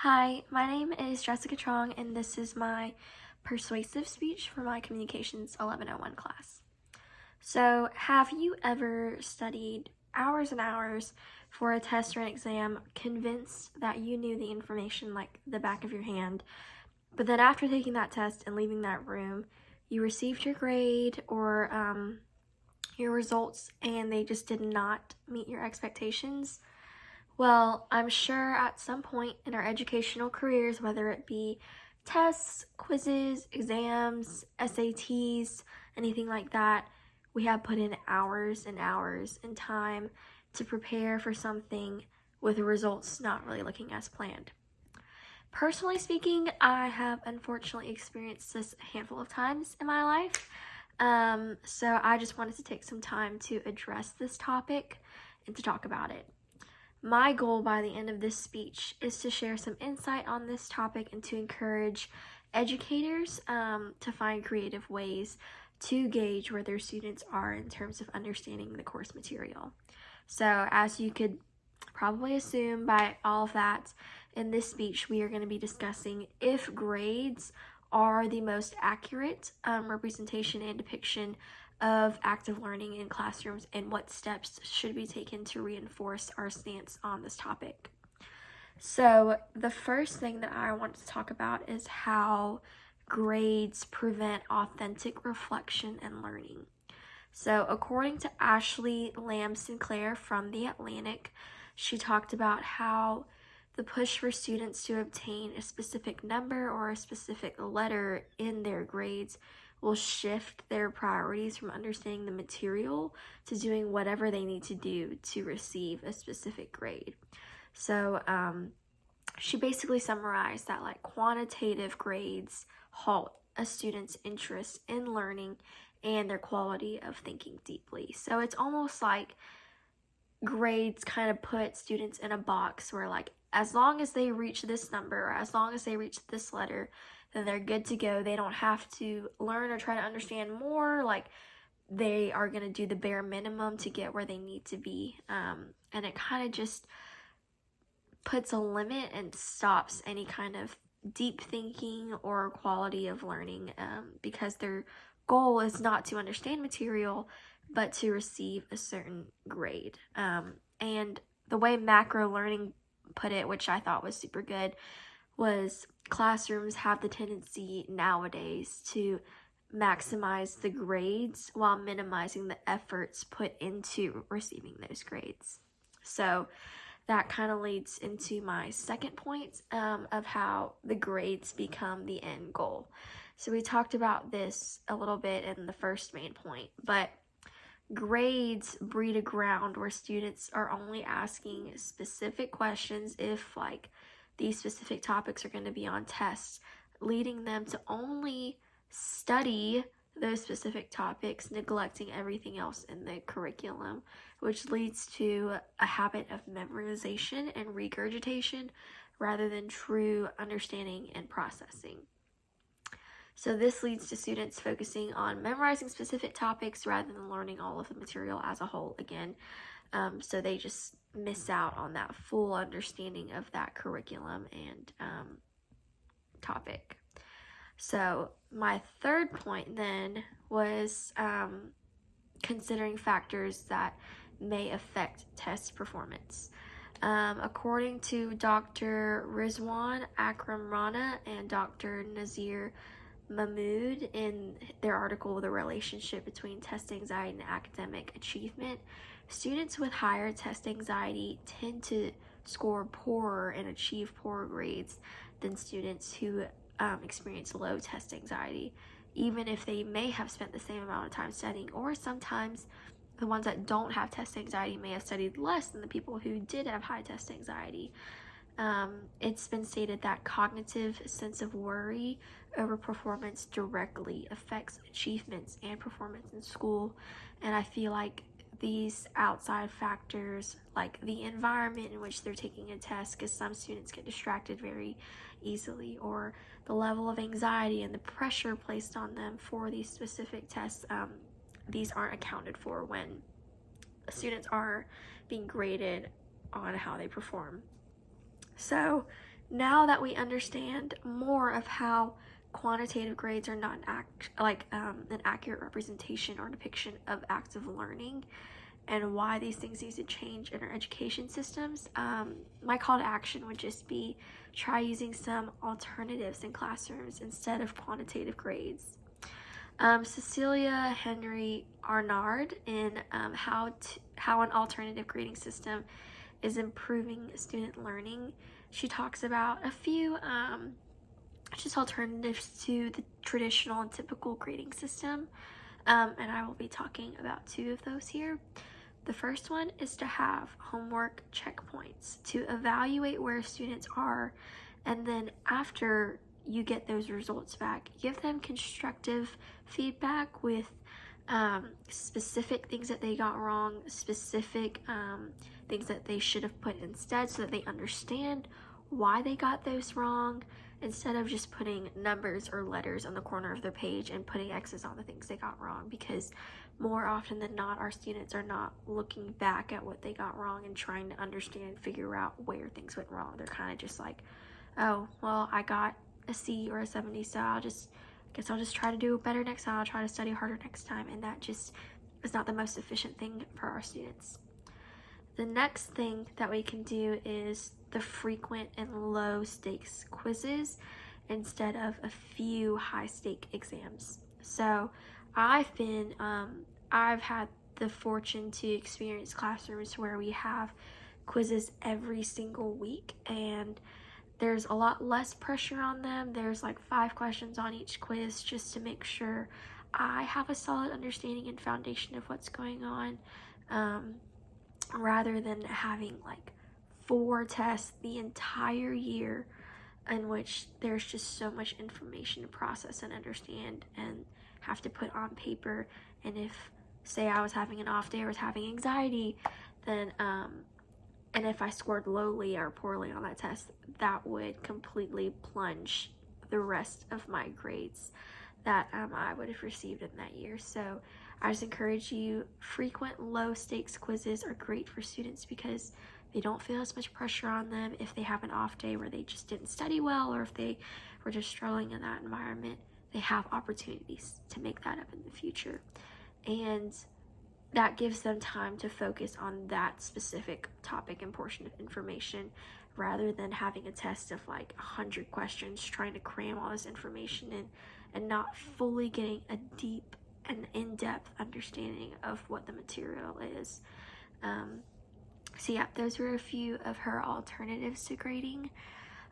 Hi, my name is Jessica Chong, and this is my persuasive speech for my Communications 1101 class. So, have you ever studied hours and hours for a test or an exam, convinced that you knew the information like the back of your hand, but then after taking that test and leaving that room, you received your grade or your results and they just did not meet your expectations? Well, I'm sure at some point in our educational careers, whether it be tests, quizzes, exams, SATs, anything like that, we have put in hours and hours and time to prepare for something with the results not really looking as planned. Personally speaking, I have unfortunately experienced this a handful of times in my life. So I just wanted to take some time to address this topic and to talk about it. My goal by the end of this speech is to share some insight on this topic and to encourage educators to find creative ways to gauge where their students are in terms of understanding the course material. So, as you could probably assume by all of that, in this speech we are going to be discussing if grades are the most accurate representation and depiction of active learning in classrooms and what steps should be taken to reinforce our stance on this topic. So the first thing that I want to talk about is how grades prevent authentic reflection and learning. So according to Ashley Lamb Sinclair from The Atlantic, she talked about how the push for students to obtain a specific number or a specific letter in their grades will shift their priorities from understanding the material to doing whatever they need to do to receive a specific grade. So she basically summarized that like quantitative grades halt a student's interest in learning and their quality of thinking deeply. So it's almost like grades kind of put students in a box where like as long as they reach this number or as long as they reach this letter, then they're good to go. They don't have to learn or try to understand more. Like they are going to do the bare minimum to get where they need to be. And it kind of just puts a limit and stops any kind of deep thinking or quality of learning because their goal is not to understand material but to receive a certain grade. And the way macro learning put it, which I thought was super good, was classrooms have the tendency nowadays to maximize the grades while minimizing the efforts put into receiving those grades. So that kind of leads into my second point of how the grades become the end goal. So we talked about this a little bit in the first main point, but grades breed a ground where students are only asking specific questions if like these specific topics are going to be on tests, leading them to only study those specific topics, neglecting everything else in the curriculum, which leads to a habit of memorization and regurgitation rather than true understanding and processing. So this leads to students focusing on memorizing specific topics rather than learning all of the material as a whole again. So they just miss out on that full understanding of that curriculum and topic. So my third point then was considering factors that may affect test performance. According to Dr. Rizwan Akram Rana and Dr. Nazir Mahmood in their article, The Relationship Between Test Anxiety and Academic Achievement, students with higher test anxiety tend to score poorer and achieve poorer grades than students who experience low test anxiety, even if they may have spent the same amount of time studying, or sometimes the ones that don't have test anxiety may have studied less than the people who did have high test anxiety. It's been stated that cognitive sense of worry over performance directly affects achievements and performance in school, and I feel like these outside factors, like the environment in which they're taking a test, because some students get distracted very easily, or the level of anxiety and the pressure placed on them for these specific tests, these aren't accounted for when students are being graded on how they perform. So Now that we understand more of how quantitative grades are not an accurate representation or depiction of active learning, and why these things need to change in our education systems, my call to action would just be try using some alternatives in classrooms instead of quantitative grades. Cecilia Henry Arnard in how an alternative grading system is improving student learning. She talks about a few just alternatives to the traditional and typical grading system, and I will be talking about two of those here. The first one is to have homework checkpoints to evaluate where students are, and then after you get those results back, give them constructive feedback with specific things that they got wrong, specific things that they should have put instead, so that they understand why they got those wrong, instead of just putting numbers or letters on the corner of their page and putting X's on the things they got wrong. Because more often than not, our students are not looking back at what they got wrong and trying to understand and figure out where things went wrong. They're kind of just like, oh, well, I got a C or a 70, so I'll just try to do better next time. I'll try to study harder next time. And that just is not the most efficient thing for our students. The next thing that we can do is the frequent and low stakes quizzes instead of a few high stake exams. So I've had the fortune to experience classrooms where we have quizzes every single week, and there's a lot less pressure on them. There's like 5 questions on each quiz just to make sure I have a solid understanding and foundation of what's going on, rather than having like 4 tests the entire year in which there's just so much information to process and understand and have to put on paper. And if, say, I was having an off day or was having anxiety, then and if I scored lowly or poorly on that test, that would completely plunge the rest of my grades that I would have received in that year. So I just encourage you, frequent low stakes quizzes are great for students because they don't feel as much pressure on them if they have an off day where they just didn't study well, or if they were just struggling in that environment. They have opportunities to make that up in the future. And that gives them time to focus on that specific topic and portion of information, rather than having a test of like 100 questions, trying to cram all this information in and not fully getting a deep and in-depth understanding of what the material is. So yeah, those were a few of her alternatives to grading.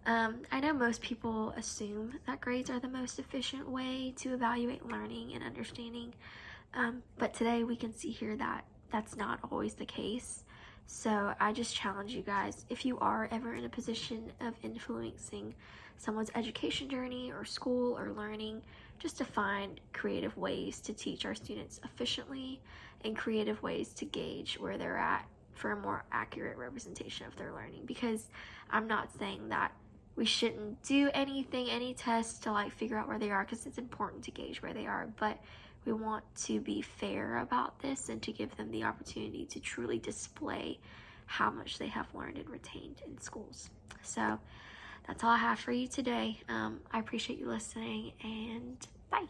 I know most people assume that grades are the most efficient way to evaluate learning and understanding, but today we can see here that that's not always the case. So I just challenge you guys, if you are ever in a position of influencing someone's education journey or school or learning, just to find creative ways to teach our students efficiently and creative ways to gauge where they're at for a more accurate representation of their learning. Because I'm not saying that we shouldn't do anything, any tests to like figure out where they are, because it's important to gauge where they are, but we want to be fair about this and to give them the opportunity to truly display how much they have learned and retained in schools. So that's all I have for you today. I appreciate you listening, and bye.